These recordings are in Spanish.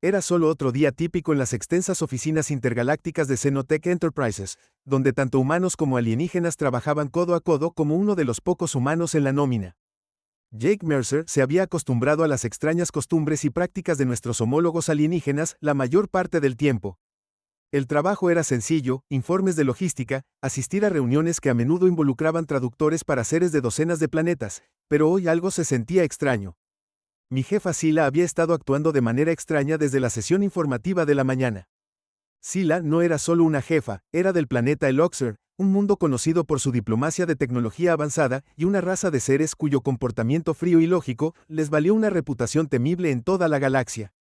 Era solo otro día típico en las extensas oficinas intergalácticas de Xenotech Enterprises, donde tanto humanos como alienígenas trabajaban codo a codo como uno de los pocos humanos en la nómina. Jake Mercer se había acostumbrado a las extrañas costumbres y prácticas de nuestros homólogos alienígenas la mayor parte del tiempo. El trabajo era sencillo, informes de logística, asistir a reuniones que a menudo involucraban traductores para seres de docenas de planetas, pero hoy algo se sentía extraño. Mi jefa Sila había estado actuando de manera extraña desde la sesión informativa de la mañana. Sila no era solo una jefa, era del planeta Eloxer, un mundo conocido por su diplomacia de tecnología avanzada y una raza de seres cuyo comportamiento frío y lógico les valió una reputación temible en toda la galaxia.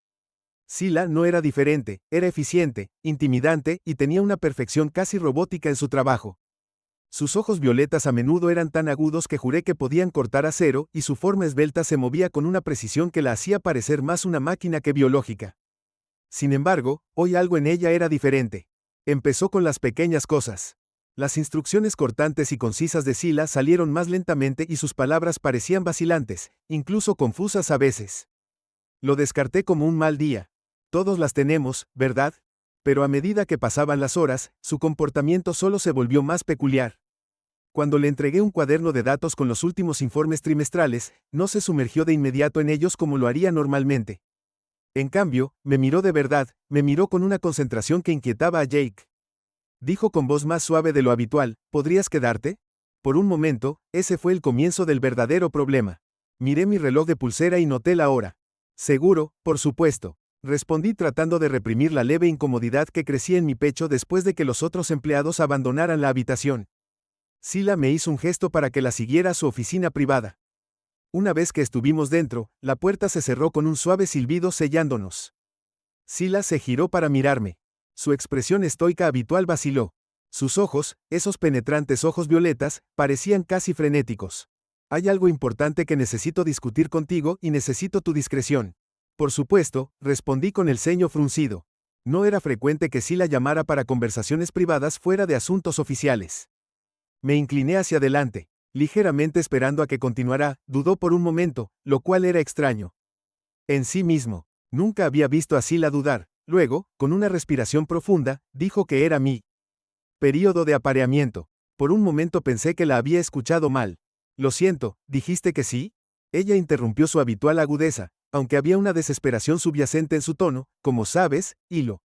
Sila no era diferente, era eficiente, intimidante y tenía una perfección casi robótica en su trabajo. Sus ojos violetas a menudo eran tan agudos que juré que podían cortar acero y su forma esbelta se movía con una precisión que la hacía parecer más una máquina que biológica. Sin embargo, hoy algo en ella era diferente. Empezó con las pequeñas cosas. Las instrucciones cortantes y concisas de Sila salieron más lentamente y sus palabras parecían vacilantes, incluso confusas a veces. Lo descarté como un mal día. Todos las tenemos, ¿verdad? Pero a medida que pasaban las horas, su comportamiento solo se volvió más peculiar. Cuando le entregué un cuaderno de datos con los últimos informes trimestrales, no se sumergió de inmediato en ellos como lo haría normalmente. En cambio, me miró de verdad, me miró con una concentración que inquietaba a Jake. Dijo con voz más suave de lo habitual, ¿podrías quedarte? Por un momento, ese fue el comienzo del verdadero problema. Miré mi reloj de pulsera y noté la hora. Seguro, por supuesto. Respondí tratando de reprimir la leve incomodidad que crecía en mi pecho después de que los otros empleados abandonaran la habitación. Sila me hizo un gesto para que la siguiera a su oficina privada. Una vez que estuvimos dentro, la puerta se cerró con un suave silbido sellándonos. Sila se giró para mirarme. Su expresión estoica habitual vaciló. Sus ojos, esos penetrantes ojos violetas, parecían casi frenéticos. Hay algo importante que necesito discutir contigo y necesito tu discreción. Por supuesto, respondí con el ceño fruncido. No era frecuente que Sila llamara para conversaciones privadas fuera de asuntos oficiales. Me incliné hacia adelante, ligeramente esperando a que continuara, dudó por un momento, lo cual era extraño. En sí mismo, nunca había visto a Sila dudar. Luego, con una respiración profunda, dijo que era mi período de apareamiento. Por un momento pensé que la había escuchado mal. Lo siento, ¿dijiste que sí? Ella interrumpió su habitual agudeza, aunque había una desesperación subyacente en su tono, como sabes, Hilo.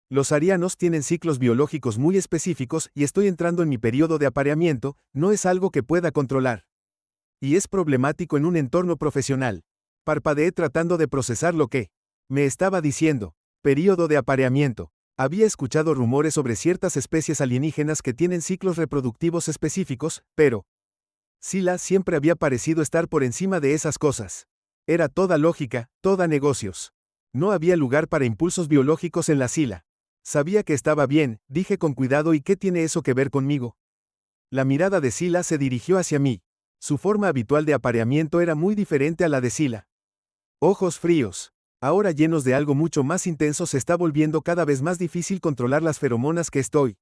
Los arianos tienen ciclos biológicos muy específicos y estoy entrando en mi periodo de apareamiento, no es algo que pueda controlar. Y es problemático en un entorno profesional. Parpadeé tratando de procesar lo que me estaba diciendo. Período de apareamiento. Había escuchado rumores sobre ciertas especies alienígenas que tienen ciclos reproductivos específicos, pero Sila siempre había parecido estar por encima de esas cosas. Era toda lógica, toda negocios. No había lugar para impulsos biológicos en la Sila. Sabía que estaba bien, dije con cuidado, ¿y qué tiene eso que ver conmigo? La mirada de Sila se dirigió hacia mí. Su forma habitual de apareamiento era muy diferente a la de Sila. Ojos fríos. Ahora llenos de algo mucho más intenso, se está volviendo cada vez más difícil controlar las feromonas que estoy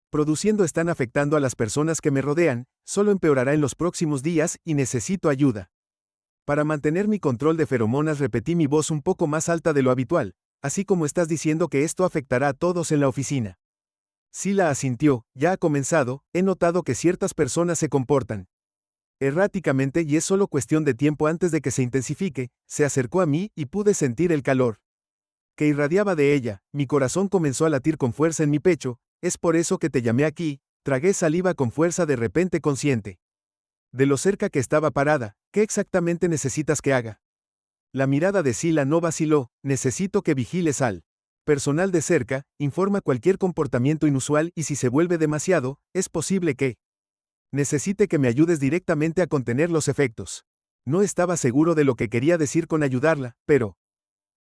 produciendo. Están afectando a las personas que me rodean, solo empeorará en los próximos días y necesito ayuda. Para mantener mi control de feromonas repetí mi voz un poco más alta de lo habitual, así como estás diciendo que esto afectará a todos en la oficina. Sila asintió, ya ha comenzado, he notado que ciertas personas se comportan erráticamente y es solo cuestión de tiempo antes de que se intensifique. Se acercó a mí y pude sentir el calor que irradiaba de ella. Mi corazón comenzó a latir con fuerza en mi pecho. Es por eso que te llamé aquí. Tragué saliva con fuerza, de repente consciente de lo cerca que estaba parada. ¿Qué exactamente necesitas que haga? La mirada de Sila no vaciló. Necesito que vigiles al personal de cerca, informa cualquier comportamiento inusual y si se vuelve demasiado, es posible que necesite que me ayudes directamente a contener los efectos. No estaba seguro de lo que quería decir con ayudarla, pero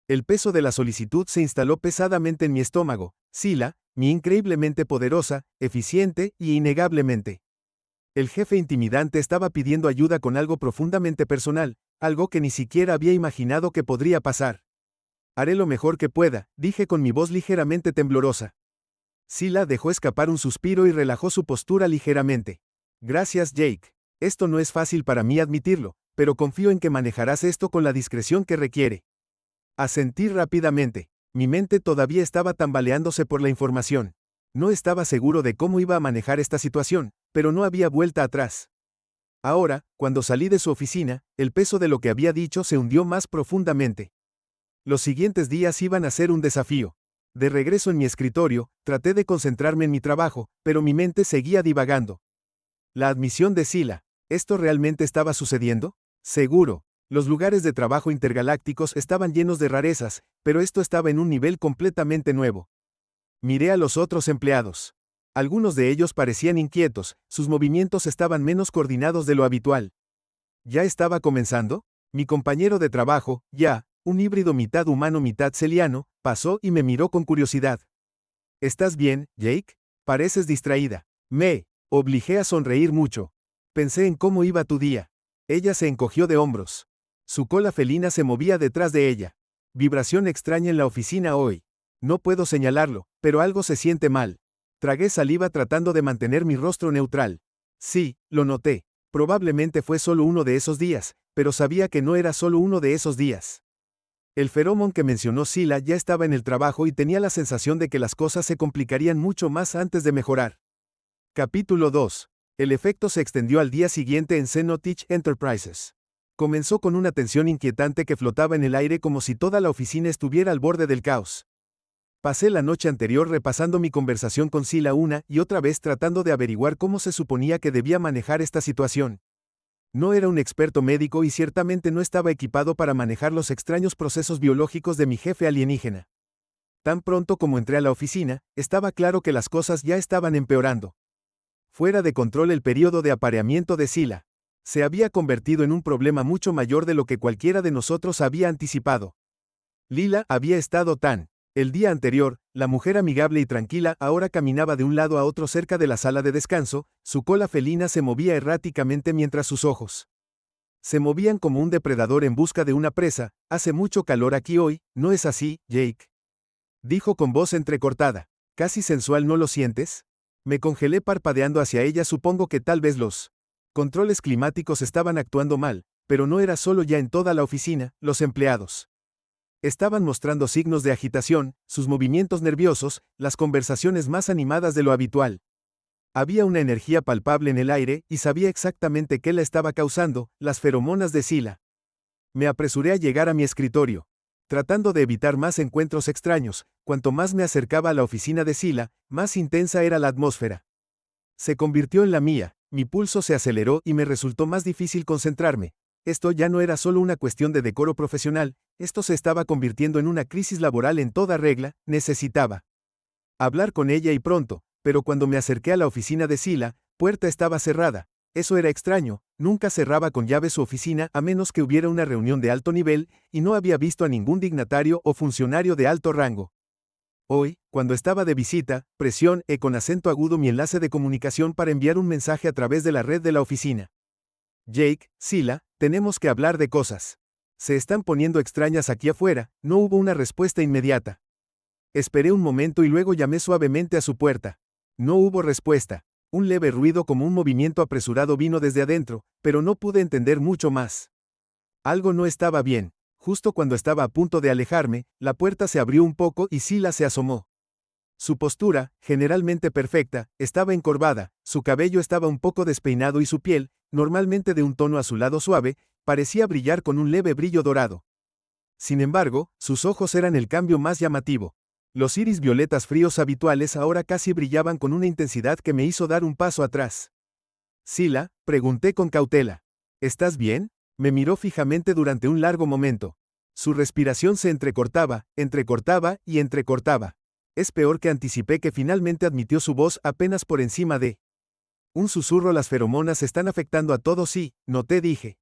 el peso de la solicitud se instaló pesadamente en mi estómago. Sila, mi increíblemente poderosa, eficiente y innegablemente el jefe intimidante, estaba pidiendo ayuda con algo profundamente personal, algo que ni siquiera había imaginado que podría pasar. Haré lo mejor que pueda, dije con mi voz ligeramente temblorosa. Sila dejó escapar un suspiro y relajó su postura ligeramente. Gracias, Jake. Esto no es fácil para mí admitirlo, pero confío en que manejarás esto con la discreción que requiere. Asentí rápidamente. Mi mente todavía estaba tambaleándose por la información. No estaba seguro de cómo iba a manejar esta situación, pero no había vuelta atrás. Ahora, cuando salí de su oficina, el peso de lo que había dicho se hundió más profundamente. Los siguientes días iban a ser un desafío. De regreso en mi escritorio, traté de concentrarme en mi trabajo, pero mi mente seguía divagando. La admisión de Sila. ¿Esto realmente estaba sucediendo? Seguro. Los lugares de trabajo intergalácticos estaban llenos de rarezas, pero esto estaba en un nivel completamente nuevo. Miré a los otros empleados. Algunos de ellos parecían inquietos, sus movimientos estaban menos coordinados de lo habitual. ¿Ya estaba comenzando? Mi compañero de trabajo, ya, un híbrido mitad humano mitad celiano, pasó y me miró con curiosidad. ¿Estás bien, Jake? Pareces distraída. Me obligué a sonreír mucho. Pensé en cómo iba tu día. Ella se encogió de hombros. Su cola felina se movía detrás de ella. Vibración extraña en la oficina hoy. No puedo señalarlo, pero algo se siente mal. Tragué saliva tratando de mantener mi rostro neutral. Sí, lo noté. Probablemente fue solo uno de esos días, pero sabía que no era solo uno de esos días. El feromón que mencionó Sila ya estaba en el trabajo y tenía la sensación de que las cosas se complicarían mucho más antes de mejorar. Capítulo 2. El efecto se extendió al día siguiente en Xenotech Enterprises. Comenzó con una tensión inquietante que flotaba en el aire como si toda la oficina estuviera al borde del caos. Pasé la noche anterior repasando mi conversación con Sila una y otra vez tratando de averiguar cómo se suponía que debía manejar esta situación. No era un experto médico y ciertamente no estaba equipado para manejar los extraños procesos biológicos de mi jefe alienígena. Tan pronto como entré a la oficina, estaba claro que las cosas ya estaban empeorando. Fuera de control el periodo de apareamiento de Sila. Se había convertido en un problema mucho mayor de lo que cualquiera de nosotros había anticipado. Lila había estado tan. El día anterior, la mujer amigable y tranquila ahora caminaba de un lado a otro cerca de la sala de descanso, su cola felina se movía erráticamente mientras sus ojos se movían como un depredador en busca de una presa. Hace mucho calor aquí hoy, ¿no es así, Jake? Dijo con voz entrecortada. Casi sensual, ¿no lo sientes? Me congelé parpadeando hacia ella. Supongo que tal vez los controles climáticos estaban actuando mal, pero no era solo ya en toda la oficina, los empleados estaban mostrando signos de agitación, sus movimientos nerviosos, las conversaciones más animadas de lo habitual. Había una energía palpable en el aire y sabía exactamente qué la estaba causando, las feromonas de Sila. Me apresuré a llegar a mi escritorio. Tratando de evitar más encuentros extraños, cuanto más me acercaba a la oficina de Sila, más intensa era la atmósfera. Se convirtió en la mía, mi pulso se aceleró y me resultó más difícil concentrarme. Esto ya no era solo una cuestión de decoro profesional, esto se estaba convirtiendo en una crisis laboral en toda regla. Necesitaba hablar con ella y pronto, pero cuando me acerqué a la oficina de Sila, puerta estaba cerrada. Eso era extraño, nunca cerraba con llave su oficina a menos que hubiera una reunión de alto nivel, y no había visto a ningún dignatario o funcionario de alto rango. Hoy, cuando estaba de visita, presioné con acento agudo mi enlace de comunicación para enviar un mensaje a través de la red de la oficina. Jake, Sila, tenemos que hablar de cosas. Se están poniendo extrañas aquí afuera. No hubo una respuesta inmediata. Esperé un momento y luego llamé suavemente a su puerta. No hubo respuesta. Un leve ruido como un movimiento apresurado vino desde adentro, pero no pude entender mucho más. Algo no estaba bien. Justo cuando estaba a punto de alejarme, la puerta se abrió un poco y Sila se asomó. Su postura, generalmente perfecta, estaba encorvada, su cabello estaba un poco despeinado y su piel, normalmente de un tono azulado suave, parecía brillar con un leve brillo dorado. Sin embargo, sus ojos eran el cambio más llamativo. Los iris violetas fríos habituales ahora casi brillaban con una intensidad que me hizo dar un paso atrás. Sila, pregunté con cautela. ¿Estás bien? Me miró fijamente durante un largo momento. Su respiración se entrecortaba y entrecortaba. Es peor que anticipé que finalmente admitió su voz apenas por encima de un susurro. Las feromonas están afectando a todos y, noté, dije.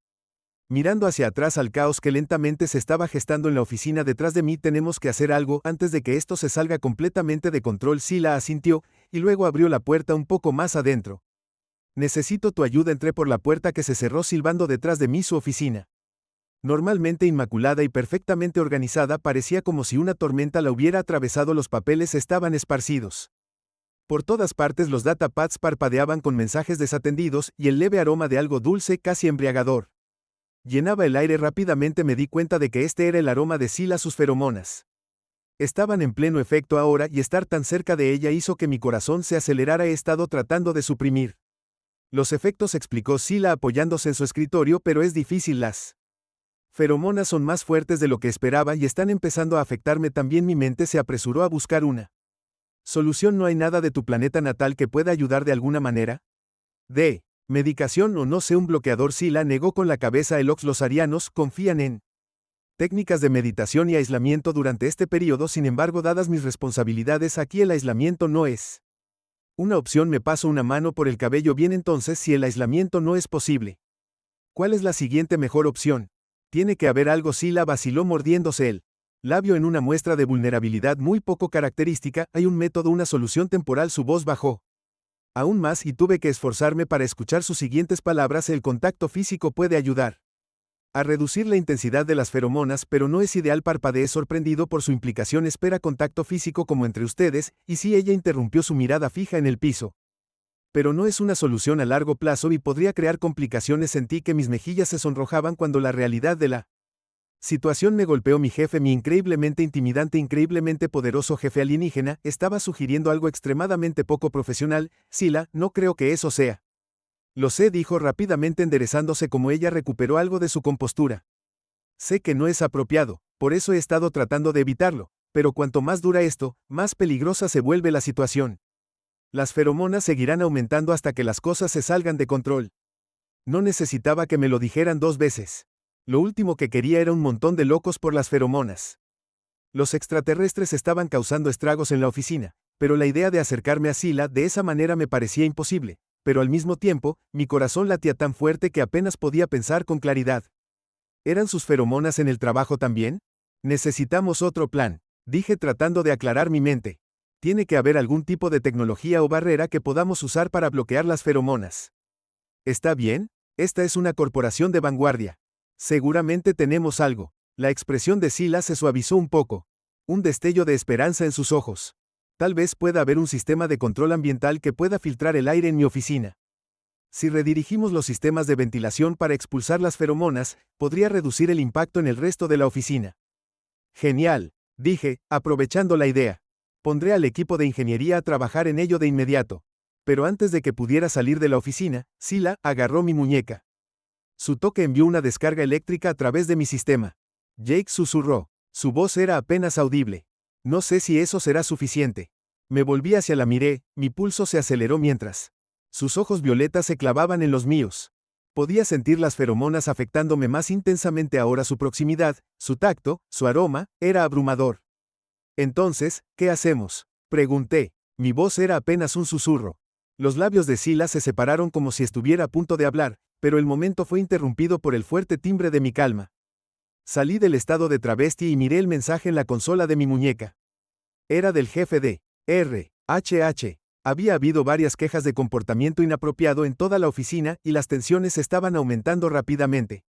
Mirando hacia atrás al caos que lentamente se estaba gestando en la oficina detrás de mí. Tenemos que hacer algo antes de que esto se salga completamente de control. Sila asintió, y luego abrió la puerta un poco más adentro. Necesito tu ayuda. Entré por la puerta que se cerró silbando detrás de mí. Su oficina, normalmente inmaculada y perfectamente organizada, parecía como si una tormenta la hubiera atravesado. Los papeles estaban esparcidos por todas partes, los datapads parpadeaban con mensajes desatendidos y el leve aroma de algo dulce, casi embriagador, Llenaba el aire rápidamente. Me di cuenta de que este era el aroma de Sila. Sus feromonas estaban en pleno efecto ahora y estar tan cerca de ella hizo que mi corazón se acelerara. He estado tratando de suprimir los efectos, explicó Sila apoyándose en su escritorio, pero es difícil. Las feromonas son más fuertes de lo que esperaba y están empezando a afectarme también. Mi mente se apresuró a buscar una solución. ¿No hay nada de tu planeta natal que pueda ayudar de alguna manera? ¿De medicación o no sé? Un bloqueador. Sila negó con la cabeza. Los arianos confían en técnicas de meditación y aislamiento durante este periodo. Sin embargo, dadas mis responsabilidades aquí, el aislamiento no es una opción. Me paso una mano por el cabello. Bien, entonces, si el aislamiento no es posible, ¿cuál es la siguiente mejor opción? Tiene que haber algo. Sila vaciló mordiéndose el labio en una muestra de vulnerabilidad muy poco característica. Hay un método, una solución temporal. Su voz bajó aún más y tuve que esforzarme para escuchar sus siguientes palabras. El contacto físico puede ayudar a reducir la intensidad de las feromonas, pero no es ideal. Parpadeé sorprendido por su implicación. Espera, contacto físico como entre ustedes, y sí. Ella interrumpió su mirada fija en el piso. Pero no es una solución a largo plazo y podría crear complicaciones. Sentí que mis mejillas se sonrojaban cuando la realidad de la situación me golpeó. Mi jefe, mi increíblemente intimidante, increíblemente poderoso jefe alienígena, estaba sugiriendo algo extremadamente poco profesional. Sila, no creo que eso sea. Lo sé, dijo rápidamente, enderezándose como ella recuperó algo de su compostura. Sé que no es apropiado, por eso he estado tratando de evitarlo, pero cuanto más dura esto, más peligrosa se vuelve la situación. Las feromonas seguirán aumentando hasta que las cosas se salgan de control. No necesitaba que me lo dijeran 2 veces. Lo último que quería era un montón de locos por las feromonas. Los extraterrestres estaban causando estragos en la oficina, pero la idea de acercarme a Sila de esa manera me parecía imposible. Pero al mismo tiempo, mi corazón latía tan fuerte que apenas podía pensar con claridad. ¿Eran sus feromonas en el trabajo también? Necesitamos otro plan, dije tratando de aclarar mi mente. Tiene que haber algún tipo de tecnología o barrera que podamos usar para bloquear las feromonas. ¿Está bien? Esta es una corporación de vanguardia. Seguramente tenemos algo. La expresión de Sila se suavizó un poco. Un destello de esperanza en sus ojos. Tal vez pueda haber un sistema de control ambiental que pueda filtrar el aire en mi oficina. Si redirigimos los sistemas de ventilación para expulsar las feromonas, podría reducir el impacto en el resto de la oficina. Genial, dije, aprovechando la idea. Pondré al equipo de ingeniería a trabajar en ello de inmediato. Pero antes de que pudiera salir de la oficina, Sila agarró mi muñeca. Su toque envió una descarga eléctrica a través de mi sistema. Jake susurró. Su voz era apenas audible. No sé si eso será suficiente. Me volví hacia la miré, mi pulso se aceleró mientras sus ojos violetas se clavaban en los míos. Podía sentir las feromonas afectándome más intensamente ahora. Su proximidad, su tacto, su aroma, era abrumador. Entonces, ¿qué hacemos?, pregunté. Mi voz era apenas un susurro. Los labios de Sila se separaron como si estuviera a punto de hablar, pero el momento fue interrumpido por el fuerte timbre de mi calma. Salí del estado de travesti y miré el mensaje en la consola de mi muñeca. Era del jefe de RHH. Había habido varias quejas de comportamiento inapropiado en toda la oficina y las tensiones estaban aumentando rápidamente.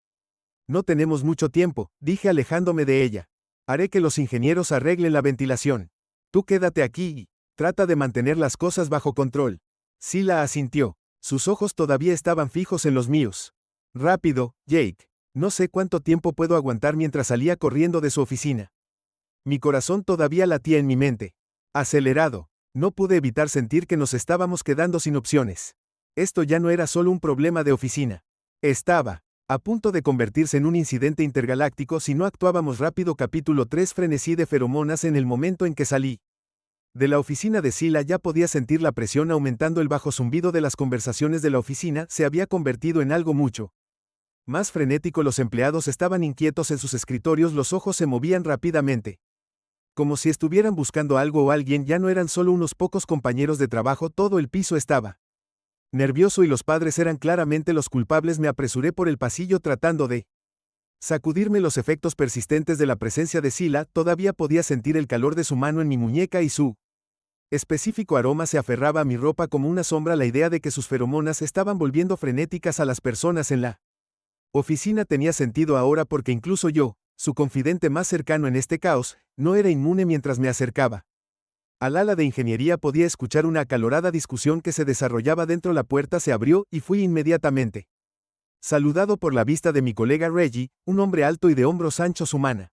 No tenemos mucho tiempo, dije alejándome de ella. Haré que los ingenieros arreglen la ventilación. Tú quédate aquí y trata de mantener las cosas bajo control. Sila asintió. Sus ojos todavía estaban fijos en los míos. Rápido, Jake. No sé cuánto tiempo puedo aguantar mientras salía corriendo de su oficina. Mi corazón todavía latía en mi mente. Acelerado. No pude evitar sentir que nos estábamos quedando sin opciones. Esto ya no era solo un problema de oficina. Estaba a punto de convertirse en un incidente intergaláctico si no actuábamos rápido. Capítulo 3. Frenesí de feromonas. En el momento en que salí de la oficina de Sila ya podía sentir la presión aumentando. El bajo zumbido de las conversaciones de la oficina se había convertido en algo mucho más frenético. Los empleados estaban inquietos en sus escritorios, los ojos se movían rápidamente. Como si estuvieran buscando algo o alguien. Ya no eran solo unos pocos compañeros de trabajo, todo el piso estaba nervioso y los padres eran claramente los culpables. Me apresuré por el pasillo tratando de sacudirme los efectos persistentes de la presencia de Sila. Todavía podía sentir el calor de su mano en mi muñeca y su específico aroma se aferraba a mi ropa como una sombra. La idea de que sus feromonas estaban volviendo frenéticas a las personas en la oficina tenía sentido ahora porque incluso yo, su confidente más cercano en este caos, no era inmune. Mientras me acercaba al ala de ingeniería podía escuchar una acalorada discusión que se desarrollaba dentro. La puerta se abrió y fui inmediatamente saludado por la vista de mi colega Reggie, un hombre alto y de hombros anchos humana.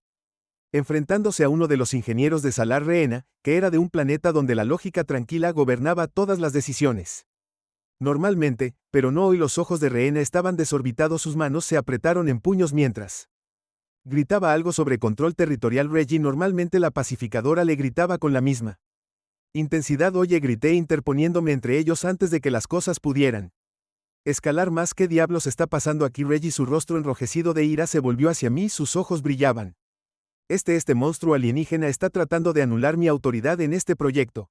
Enfrentándose a uno de los ingenieros de Salar Rehena, que era de un planeta donde la lógica tranquila gobernaba todas las decisiones. Normalmente, pero no hoy, los ojos de Rehena estaban desorbitados, sus manos se apretaron en puños mientras gritaba algo sobre control territorial. Reggie, normalmente la pacificadora, le gritaba con la misma intensidad. Oye, grité, interponiéndome entre ellos antes de que las cosas pudieran escalar más. ¿Qué diablos está pasando aquí? Reggie, su rostro enrojecido de ira, se volvió hacia mí, sus ojos brillaban. Este monstruo alienígena está tratando de anular mi autoridad en este proyecto.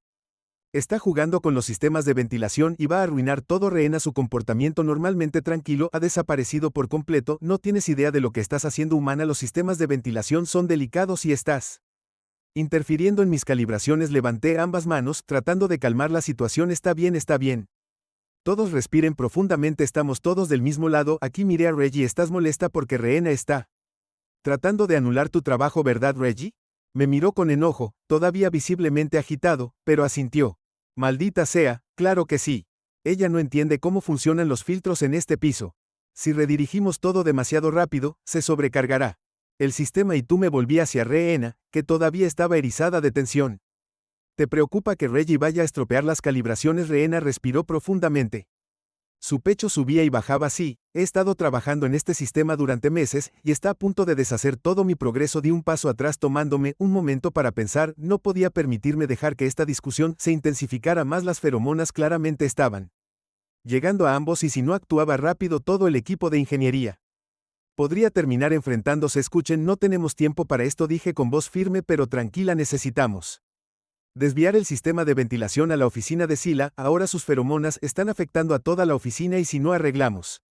Está jugando con los sistemas de ventilación y va a arruinar todo. Rehena, su comportamiento normalmente tranquilo, ha desaparecido por completo. No tienes idea de lo que estás haciendo, humana. Los sistemas de ventilación son delicados y estás interfiriendo en mis calibraciones. Levanté ambas manos, tratando de calmar la situación. Está bien, está bien. Todos respiren profundamente, estamos todos del mismo lado. Aquí miré a Reggie. ¿Estás molesta porque Rehena está tratando de anular tu trabajo, verdad, Reggie? Me miró con enojo, todavía visiblemente agitado, pero asintió. Maldita sea, claro que sí. Ella no entiende cómo funcionan los filtros en este piso. Si redirigimos todo demasiado rápido, se sobrecargará el sistema. Y tú. Me volví hacia Rehena, que todavía estaba erizada de tensión. ¿Te preocupa que Reggie vaya a estropear las calibraciones? Rehena respiró profundamente. Su pecho subía y bajaba. Sí, he estado trabajando en este sistema durante meses y está a punto de deshacer todo mi progreso. Di un paso atrás, tomándome un momento para pensar. No podía permitirme dejar que esta discusión se intensificara más. Las feromonas claramente estaban llegando a ambos, y si no actuaba rápido, todo el equipo de ingeniería podría terminar enfrentándose. Escuchen, no tenemos tiempo para esto, dije con voz firme pero tranquila. Necesitamos desviar el sistema de ventilación a la oficina de Sila. Ahora sus feromonas están afectando a toda la oficina y si no arreglamos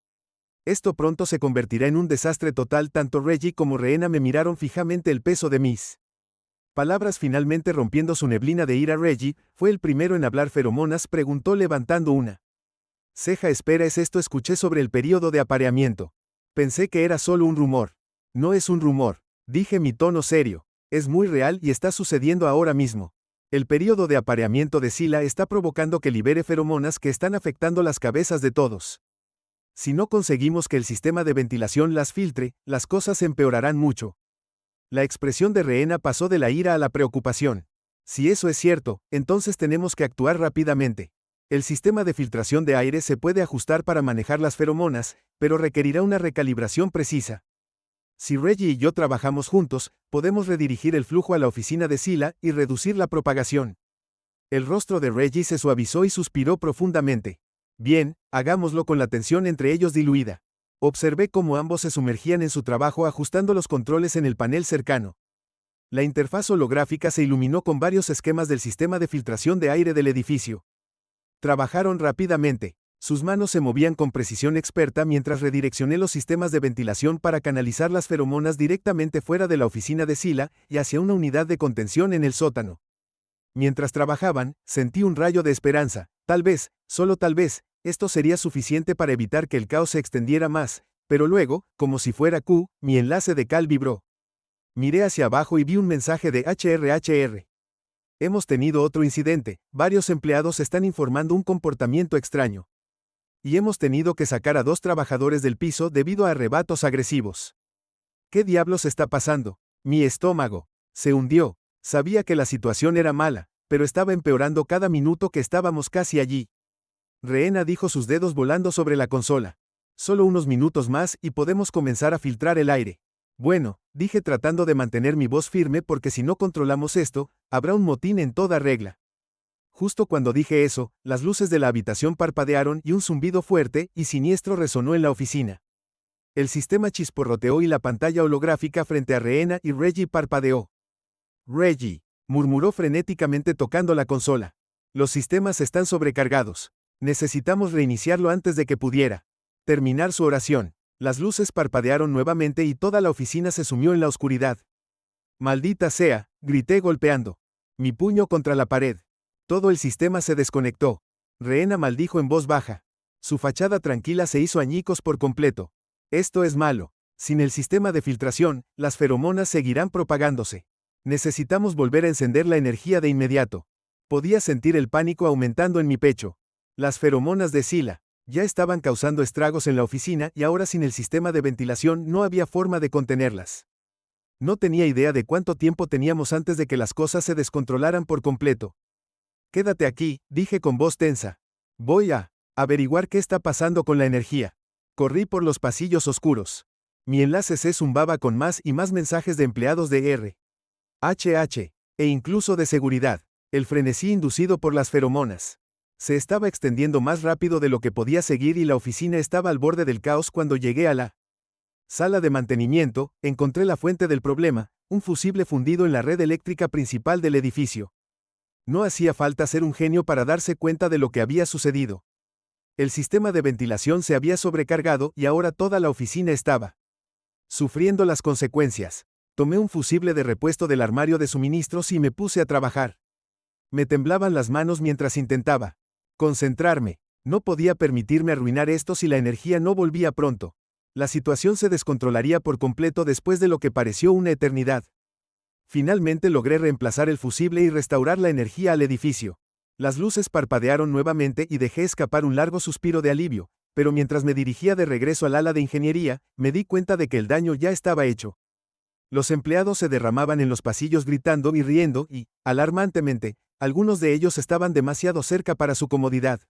esto pronto se convertirá en un desastre total. Tanto Reggie como Rehena me miraron fijamente, el peso de mis palabras finalmente rompiendo su neblina de ira. Reggie fue el primero en hablar. ¿Feromonas?, preguntó levantando una ceja. Espera, ¿es esto? Escuché sobre el periodo de apareamiento. Pensé que era solo un rumor. No es un rumor, dije, mi tono serio. Es muy real y está sucediendo ahora mismo. El periodo de apareamiento de Sila está provocando que libere feromonas que están afectando las cabezas de todos. Si no conseguimos que el sistema de ventilación las filtre, las cosas empeorarán mucho. La expresión de Rehena pasó de la ira a la preocupación. Si eso es cierto, entonces tenemos que actuar rápidamente. El sistema de filtración de aire se puede ajustar para manejar las feromonas, pero requerirá una recalibración precisa. Si Reggie y yo trabajamos juntos, podemos redirigir el flujo a la oficina de Sila y reducir la propagación. El rostro de Reggie se suavizó y suspiró profundamente. Bien, hagámoslo. Con la tensión entre ellos diluida. Observé cómo ambos se sumergían en su trabajo ajustando los controles en el panel cercano. La interfaz holográfica se iluminó con varios esquemas del sistema de filtración de aire del edificio. Trabajaron rápidamente. Sus manos se movían con precisión experta mientras redireccioné los sistemas de ventilación para canalizar las feromonas directamente fuera de la oficina de Sila y hacia una unidad de contención en el sótano. Mientras trabajaban, sentí un rayo de esperanza. Tal vez, solo tal vez, esto sería suficiente para evitar que el caos se extendiera más, pero luego, como si fuera Q, mi enlace de cal vibró. Miré hacia abajo y vi un mensaje de HRHR. Hemos tenido otro incidente. Varios empleados están informando un comportamiento extraño. Y hemos tenido que sacar a 2 trabajadores del piso debido a arrebatos agresivos. ¿Qué diablos está pasando? Mi estómago se hundió. Sabía que la situación era mala, pero estaba empeorando cada minuto que estábamos casi allí. Rehena dijo, sus dedos volando sobre la consola. Solo unos minutos más y podemos comenzar a filtrar el aire. Bueno, dije tratando de mantener mi voz firme, porque si no controlamos esto, habrá un motín en toda regla. Justo cuando dije eso, las luces de la habitación parpadearon y un zumbido fuerte y siniestro resonó en la oficina. El sistema chisporroteó y la pantalla holográfica frente a Rehena y Reggie parpadeó. Reggie murmuró frenéticamente tocando la consola. Los sistemas están sobrecargados. Necesitamos reiniciarlo antes de que pudiera terminar su oración. Las luces parpadearon nuevamente y toda la oficina se sumió en la oscuridad. Maldita sea, grité golpeando mi puño contra la pared. Todo el sistema se desconectó. Rehena maldijo en voz baja. Su fachada tranquila se hizo añicos por completo. Esto es malo. Sin el sistema de filtración, las feromonas seguirán propagándose. Necesitamos volver a encender la energía de inmediato. Podía sentir el pánico aumentando en mi pecho. Las feromonas de Sila Ya estaban causando estragos en la oficina y ahora sin el sistema de ventilación no había forma de contenerlas. No tenía idea de cuánto tiempo teníamos antes de que las cosas se descontrolaran por completo. Quédate aquí, dije con voz tensa. Voy a averiguar qué está pasando con la energía. Corrí por los pasillos oscuros. Mi enlace se zumbaba con más y más mensajes de empleados de RHH, e incluso de seguridad. El frenesí inducido por las feromonas se estaba extendiendo más rápido de lo que podía seguir y la oficina estaba al borde del caos cuando llegué a la sala de mantenimiento. Encontré la fuente del problema, un fusible fundido en la red eléctrica principal del edificio. No hacía falta ser un genio para darse cuenta de lo que había sucedido. El sistema de ventilación se había sobrecargado y ahora toda la oficina estaba sufriendo las consecuencias. Tomé un fusible de repuesto del armario de suministros y me puse a trabajar. Me temblaban las manos mientras intentaba concentrarme. No podía permitirme arruinar esto si la energía no volvía pronto. La situación se descontrolaría por completo después de lo que pareció una eternidad. Finalmente logré reemplazar el fusible y restaurar la energía al edificio. Las luces parpadearon nuevamente y dejé escapar un largo suspiro de alivio, pero mientras me dirigía de regreso al ala de ingeniería, me di cuenta de que el daño ya estaba hecho. Los empleados se derramaban en los pasillos gritando y riendo y, alarmantemente, algunos de ellos estaban demasiado cerca para su comodidad.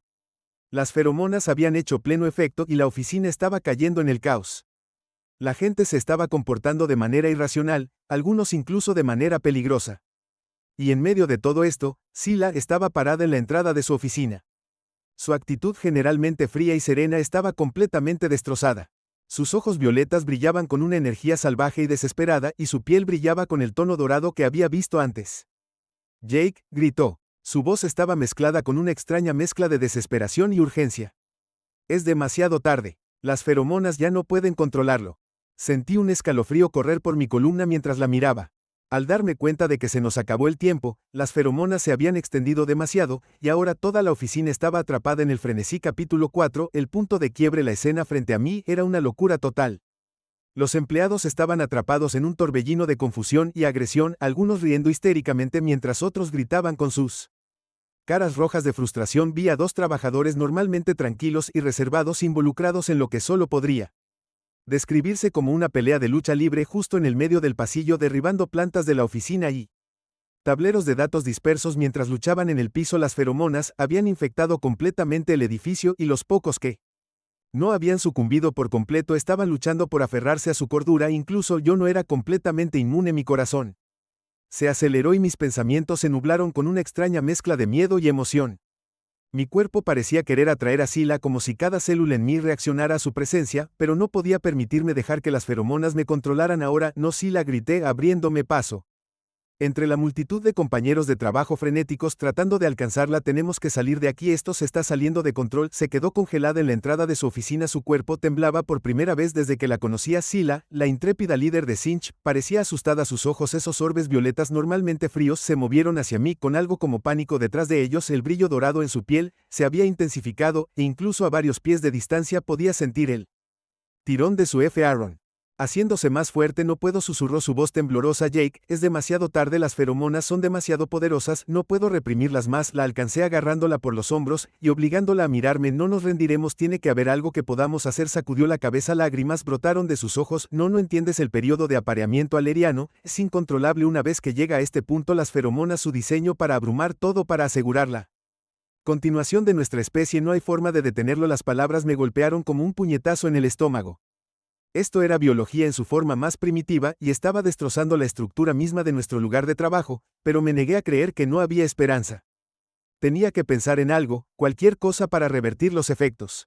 Las feromonas habían hecho pleno efecto y la oficina estaba cayendo en el caos. La gente se estaba comportando de manera irracional, algunos incluso de manera peligrosa. Y en medio de todo esto, Sila estaba parada en la entrada de su oficina. Su actitud generalmente fría y serena estaba completamente destrozada. Sus ojos violetas brillaban con una energía salvaje y desesperada y su piel brillaba con el tono dorado que había visto antes. Jake, gritó. Su voz estaba mezclada con una extraña mezcla de desesperación y urgencia. Es demasiado tarde. Las feromonas ya no pueden controlarlo. Sentí un escalofrío correr por mi columna mientras la miraba. Al darme cuenta de que se nos acabó el tiempo, las feromonas se habían extendido demasiado, y ahora toda la oficina estaba atrapada en el frenesí. Capítulo 4. El punto de quiebre. La escena frente a mí era una locura total. Los empleados estaban atrapados en un torbellino de confusión y agresión, algunos riendo histéricamente mientras otros gritaban con sus caras rojas de frustración. Vi a dos trabajadores normalmente tranquilos y reservados involucrados en lo que solo podría describirse como una pelea de lucha libre justo en el medio del pasillo, derribando plantas de la oficina y tableros de datos dispersos mientras luchaban en el piso. Las feromonas habían infectado completamente el edificio y los pocos que no habían sucumbido por completo estaban luchando por aferrarse a su cordura. Incluso yo no era completamente inmune. Mi corazón se aceleró y mis pensamientos se nublaron con una extraña mezcla de miedo y emoción. Mi cuerpo parecía querer atraer a Sila como si cada célula en mí reaccionara a su presencia, pero no podía permitirme dejar que las feromonas me controlaran. Ahora no, Sila, grité abriéndome paso entre la multitud de compañeros de trabajo frenéticos tratando de alcanzarla. Tenemos que salir de aquí, esto se está saliendo de control. Se quedó congelada en la entrada de su oficina, su cuerpo temblaba por primera vez desde que la conocía. Sila, la intrépida líder de Sinch, parecía asustada. Sus ojos, esos orbes violetas normalmente fríos, se movieron hacia mí con algo como pánico detrás de ellos. El brillo dorado en su piel se había intensificado, e incluso a varios pies de distancia podía sentir el tirón de su Aaron haciéndose más fuerte. No puedo, susurró su voz temblorosa. Jake, es demasiado tarde, las feromonas son demasiado poderosas, no puedo reprimirlas más. La alcancé agarrándola por los hombros y obligándola a mirarme. No nos rendiremos, tiene que haber algo que podamos hacer. Sacudió la cabeza, lágrimas brotaron de sus ojos. No entiendes, el periodo de apareamiento aleriano es incontrolable. Una vez que llega a este punto, las feromonas, su diseño para abrumar todo, para asegurarla continuación de nuestra especie, no hay forma de detenerlo. Las palabras me golpearon como un puñetazo en el estómago. Esto era biología en su forma más primitiva y estaba destrozando la estructura misma de nuestro lugar de trabajo, pero me negué a creer que no había esperanza. Tenía que pensar en algo, cualquier cosa para revertir los efectos.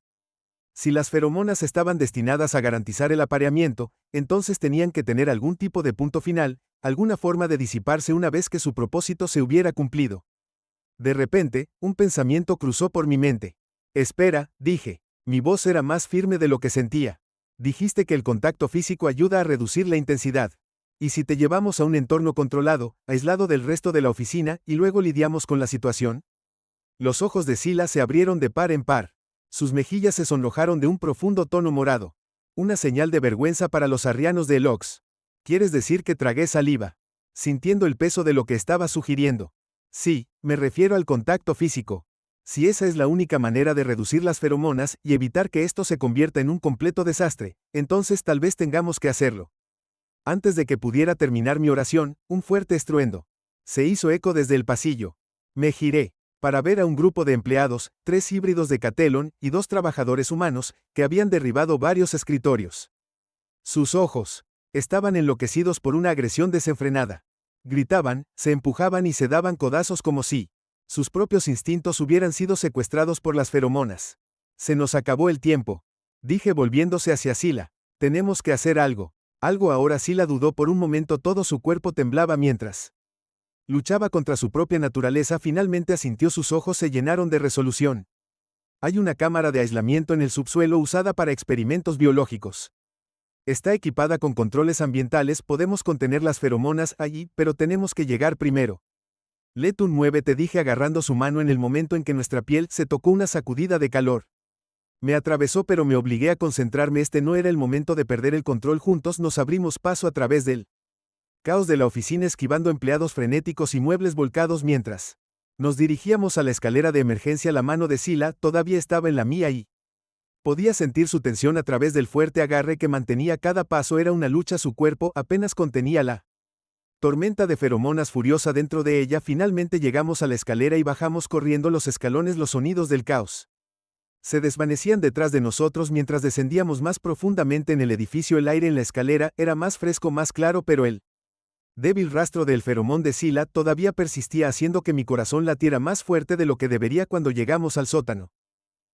Si las feromonas estaban destinadas a garantizar el apareamiento, entonces tenían que tener algún tipo de punto final, alguna forma de disiparse una vez que su propósito se hubiera cumplido. De repente, un pensamiento cruzó por mi mente. Espera, dije. Mi voz era más firme de lo que sentía. Dijiste que el contacto físico ayuda a reducir la intensidad. ¿Y si te llevamos a un entorno controlado, aislado del resto de la oficina, y luego lidiamos con la situación? Los ojos de Sila se abrieron de par en par. Sus mejillas se sonrojaron de un profundo tono morado. Una señal de vergüenza para los arrianos de Elox. ¿Quieres decir que tragué saliva? Sintiendo el peso de lo que estaba sugiriendo. Sí, me refiero al contacto físico. Si esa es la única manera de reducir las feromonas y evitar que esto se convierta en un completo desastre, entonces tal vez tengamos que hacerlo. Antes de que pudiera terminar mi oración, un fuerte estruendo se hizo eco desde el pasillo. Me giré para ver a un grupo de empleados, 3 híbridos de Catelon y 2 trabajadores humanos, que habían derribado varios escritorios. Sus ojos estaban enloquecidos por una agresión desenfrenada. Gritaban, se empujaban y se daban codazos como si sus propios instintos hubieran sido secuestrados por las feromonas. Se nos acabó el tiempo, dije volviéndose hacia Sila. Tenemos que hacer algo. Algo ahora. Sila dudó por un momento, todo su cuerpo temblaba mientras luchaba contra su propia naturaleza. Finalmente asintió, sus ojos se llenaron de resolución. Hay una cámara de aislamiento en el subsuelo usada para experimentos biológicos. Está equipada con controles ambientales, podemos contener las feromonas allí, pero tenemos que llegar primero. Letun, muévete, dije agarrando su mano en el momento en que nuestra piel se tocó una sacudida de calor. Me atravesó, pero me obligué a concentrarme. Este no era el momento de perder el control. Juntos nos abrimos paso a través del caos de la oficina, esquivando empleados frenéticos y muebles volcados mientras nos dirigíamos a la escalera de emergencia. La mano de Sila todavía estaba en la mía y podía sentir su tensión a través del fuerte agarre que mantenía. Cada paso era una lucha, su cuerpo apenas contenía la tormenta de feromonas furiosa dentro de ella. Finalmente llegamos a la escalera y bajamos corriendo los escalones. Los sonidos del caos se desvanecían detrás de nosotros mientras descendíamos más profundamente en el edificio. El aire en la escalera era más fresco, más claro, pero el débil rastro del feromón de Sila todavía persistía, haciendo que mi corazón latiera más fuerte de lo que debería. Cuando llegamos al sótano,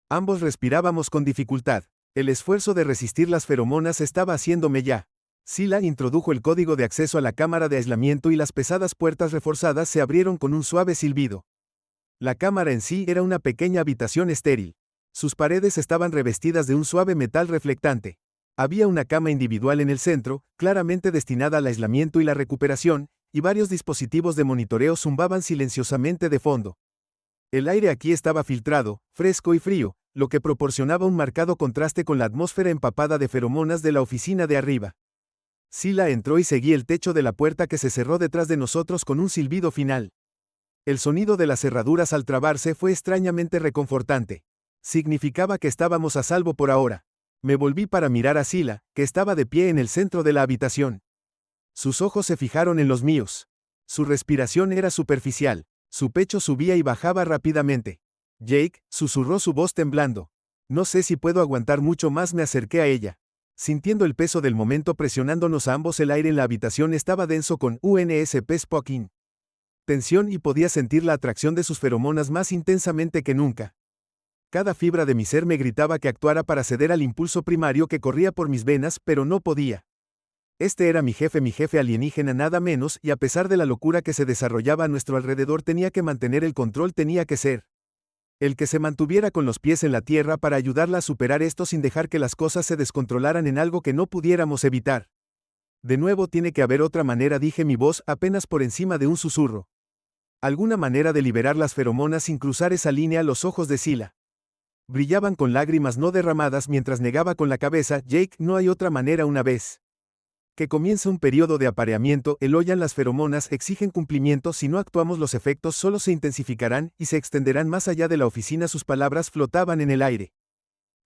ambos respirábamos con dificultad. El esfuerzo de resistir las feromonas estaba haciéndome ya. Sila introdujo el código de acceso a la cámara de aislamiento y las pesadas puertas reforzadas se abrieron con un suave silbido. La cámara en sí era una pequeña habitación estéril. Sus paredes estaban revestidas de un suave metal reflectante. Había una cama individual en el centro, claramente destinada al aislamiento y la recuperación, y varios dispositivos de monitoreo zumbaban silenciosamente de fondo. El aire aquí estaba filtrado, fresco y frío, lo que proporcionaba un marcado contraste con la atmósfera empapada de feromonas de la oficina de arriba. Sila entró y seguí el techo de la puerta, que se cerró detrás de nosotros con un silbido final. El sonido de las cerraduras al trabarse fue extrañamente reconfortante. Significaba que estábamos a salvo por ahora. Me volví para mirar a Sila, que estaba de pie en el centro de la habitación. Sus ojos se fijaron en los míos. Su respiración era superficial. Su pecho subía y bajaba rápidamente. Jake, susurró, su voz temblando. No sé si puedo aguantar mucho más. Me acerqué a ella, sintiendo el peso del momento presionándonos a ambos. El aire en la habitación estaba denso con UNSP Spokin tensión, y podía sentir la atracción de sus feromonas más intensamente que nunca. Cada fibra de mi ser me gritaba que actuara para ceder al impulso primario que corría por mis venas, pero no podía. Este era mi jefe alienígena, nada menos, y a pesar de la locura que se desarrollaba a nuestro alrededor, tenía que mantener el control. Tenía que ser el que se mantuviera con los pies en la tierra para ayudarla a superar esto sin dejar que las cosas se descontrolaran en algo que no pudiéramos evitar. De nuevo, tiene que haber otra manera, dije, mi voz apenas por encima de un susurro. Alguna manera de liberar las feromonas sin cruzar esa línea. Los ojos de Sila brillaban con lágrimas no derramadas mientras negaba con la cabeza. Jake, no hay otra manera. Una vez que comienza un periodo de apareamiento, el oyan, las feromonas exigen cumplimiento. Si no actuamos, los efectos solo se intensificarán y se extenderán más allá de la oficina. Sus palabras flotaban en el aire,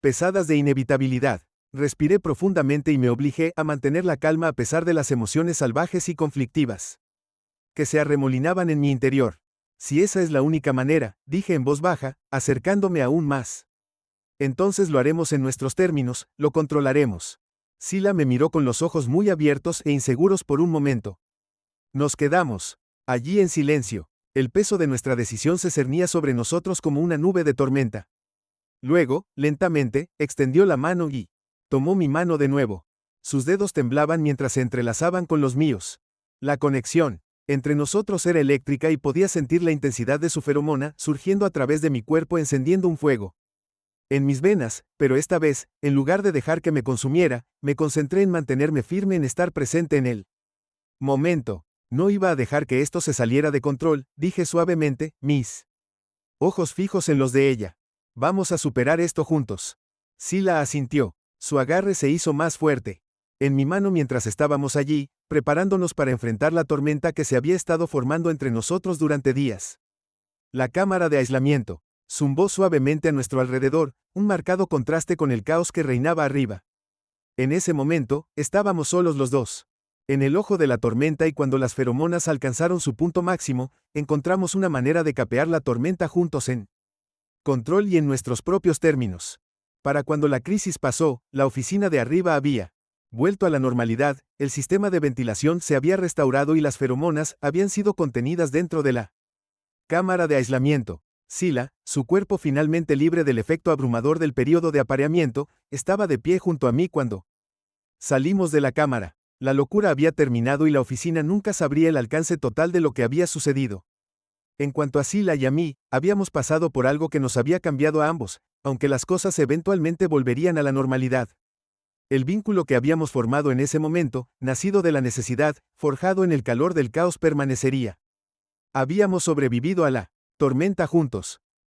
pesadas de inevitabilidad. Respiré profundamente y me obligé a mantener la calma a pesar de las emociones salvajes y conflictivas que se arremolinaban en mi interior. Si esa es la única manera, dije en voz baja, acercándome aún más. Entonces lo haremos en nuestros términos, lo controlaremos. Sila me miró con los ojos muy abiertos e inseguros por un momento. Nos quedamos allí en silencio. El peso de nuestra decisión se cernía sobre nosotros como una nube de tormenta. Luego, lentamente, extendió la mano y tomó mi mano de nuevo. Sus dedos temblaban mientras se entrelazaban con los míos. La conexión entre nosotros era eléctrica y podía sentir la intensidad de su feromona surgiendo a través de mi cuerpo, encendiendo un fuego en mis venas, pero esta vez, en lugar de dejar que me consumiera, me concentré en mantenerme firme, en estar presente en el momento. No iba a dejar que esto se saliera de control, dije suavemente, mis ojos fijos en los de ella. Vamos a superar esto juntos. Sila asintió. Su agarre se hizo más fuerte en mi mano mientras estábamos allí, preparándonos para enfrentar la tormenta que se había estado formando entre nosotros durante días. La cámara de aislamiento. Zumbó suavemente a nuestro alrededor, un marcado contraste con el caos que reinaba arriba. En ese momento, estábamos solos los dos. En el ojo de la tormenta, y cuando las feromonas alcanzaron su punto máximo, encontramos una manera de capear la tormenta juntos en control y en nuestros propios términos. Para cuando la crisis pasó, la oficina de arriba había vuelto a la normalidad, el sistema de ventilación se había restaurado y las feromonas habían sido contenidas dentro de la cámara de aislamiento. Sila, su cuerpo finalmente libre del efecto abrumador del período de apareamiento, estaba de pie junto a mí cuando salimos de la cámara. La locura había terminado y la oficina nunca sabría el alcance total de lo que había sucedido. En cuanto a Sila y a mí, habíamos pasado por algo que nos había cambiado a ambos, aunque las cosas eventualmente volverían a la normalidad. El vínculo que habíamos formado en ese momento, nacido de la necesidad, forjado en el calor del caos, permanecería. Habíamos sobrevivido a la tormenta juntos.